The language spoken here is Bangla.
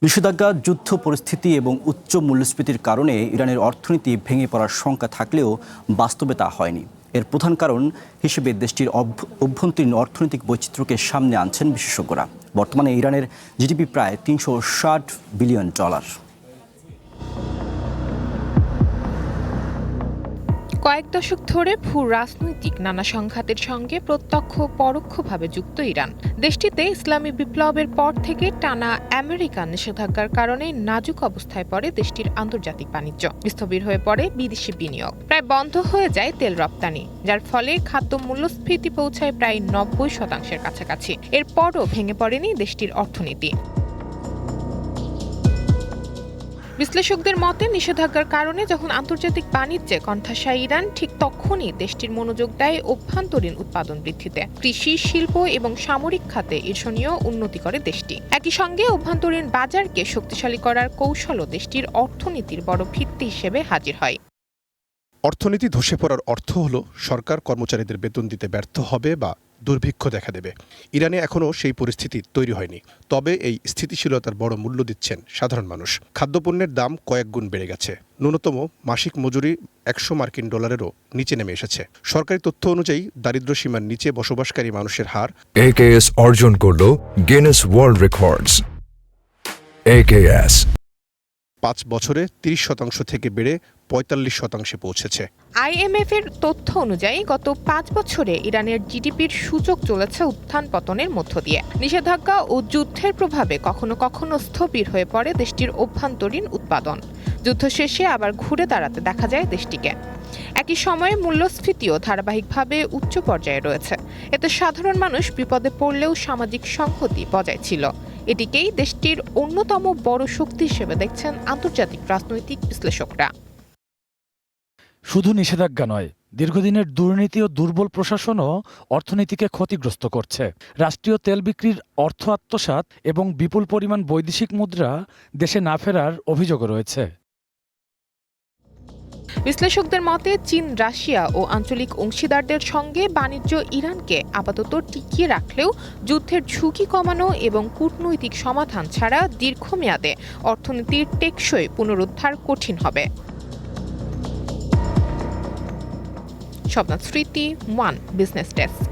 নিষেধাজ্ঞা, যুদ্ধ পরিস্থিতি এবং উচ্চ মূল্যস্ফীতির কারণে ইরানের অর্থনীতি ভেঙে পড়ার শঙ্কা থাকলেও বাস্তবে তা হয়নি। এর প্রধান কারণ হিসেবে দেশটির অভ্যন্তরীণ অর্থনৈতিক বৈচিত্র্যকে সামনে আনছেন বিশেষজ্ঞরা। বর্তমানে ইরানের জিডিপি প্রায় $360 বিলিয়ন। কয়েক দশক ধরে ভূ রাজনৈতিক নানা সংঘাতের সঙ্গে প্রত্যক্ষ পরোক্ষভাবে যুক্ত ইরান। দেশটিতে ইসলামী বিপ্লবের পর থেকে টানা আমেরিকান নিষেধাজ্ঞার কারণে নাজুক অবস্থায় পড়ে দেশটির আন্তর্জাতিক বাণিজ্য। স্থবির হয়ে পড়ে বিদেশি বিনিয়োগ, প্রায় বন্ধ হয়ে যায় তেল রপ্তানি, যার ফলে খাদ্য মূল্যস্ফীতি পৌঁছায় প্রায় 90% কাছাকাছি। এরপরও ভেঙে পড়েনি দেশটির অর্থনীতি। বিশ্লেষকদের মতে, নিষেধাজ্ঞার কারণে যখন আন্তর্জাতিক বাণিজ্যে কণ্ঠাসা ইরান, ঠিক তখনই দেশটির মনোযোগ দেয় অভ্যন্তরীণ উৎপাদন বৃদ্ধিতে। কৃষি, শিল্প এবং সামরিক খাতে ঈর্ষণীয় উন্নতি করে দেশটি। একই সঙ্গে অভ্যন্তরীণ বাজারকে শক্তিশালী করার কৌশলও দেশটির অর্থনীতির বড় ভিত্তি হিসেবে হাজির হয়। অর্থনীতি ধসে পড়ার অর্থ হল সরকার কর্মচারীদের বেতন দিতে ব্যর্থ হবে বা দুর্ভিক্ষ দেখা দেবে। ইরানে এখনও সেই পরিস্থিতি তৈরি হয়নি। তবে এই স্থিতিশীলতার বড় মূল্য দিচ্ছেন সাধারণ মানুষ। খাদ্যপণ্যের দাম কয়েক গুণ বেড়ে গেছে। ন্যূনতম মাসিক মজুরি $100 নিচে নেমে এসেছে। সরকারি তথ্য অনুযায়ী দারিদ্র্য সীমার নিচে বসবাসকারী মানুষের হার AKS অর্জন করল গিনেস ওয়ার্ল্ড রেকর্ডস। AKS 5 বছরে 30% থেকে বেড়ে 45% পৌঁছেছে। IMF এর তথ্য অনুযায়ী গত 5 বছরে ইরানের জিডিপির সূচক চলেছে উত্থান পতনের মধ্য দিয়ে। নিষেধাজ্ঞা ও যুদ্ধের প্রভাবে কখনো কখনো স্থবির হয়ে পড়ে দেশটির অভ্যন্তরীণ উৎপাদন। যুদ্ধ শেষে আবার ঘুরে দাঁড়াতে দেখা যায় দেশটিকে। একই সময়ে মূল্যস্ফীতিও ধারাবাহিকভাবে উচ্চ পর্যায়ে রয়েছে। এতে সাধারণ মানুষ বিপদে পড়লেও সামাজিক সংহতি বজায় ছিল। এটিকেই দেশটির অন্যতম বড় শক্তি হিসেবে দেখছেন আন্তর্জাতিক রাজনৈতিক বিশ্লেষকরা। শুধু নিষেধাজ্ঞা নয়, দীর্ঘদিনের দুর্নীতি ও দুর্বল প্রশাসনও অর্থনীতিকে ক্ষতিগ্রস্ত করছে। রাষ্ট্রীয় তেল বিক্রির অর্থ আত্মসাৎ এবং বিপুল পরিমাণ বৈদেশিক মুদ্রা দেশে না ফেরার অভিযোগও রয়েছে। বিশ্লেষকদের মতে, চীন, রাশিয়া ও আঞ্চলিক অংশীদারদের সঙ্গে বাণিজ্য ইরানকে আপাতত টিকিয়ে রাখলেও যুদ্ধের ঝুঁকি কমানো এবং কূটনৈতিক সমাধান ছাড়া দীর্ঘমেয়াদে অর্থনীতির টেকসই পুনরুদ্ধার কঠিন হবে। শবনাথ স্মৃতি, ওয়ান বিজনেস ডেস্ক।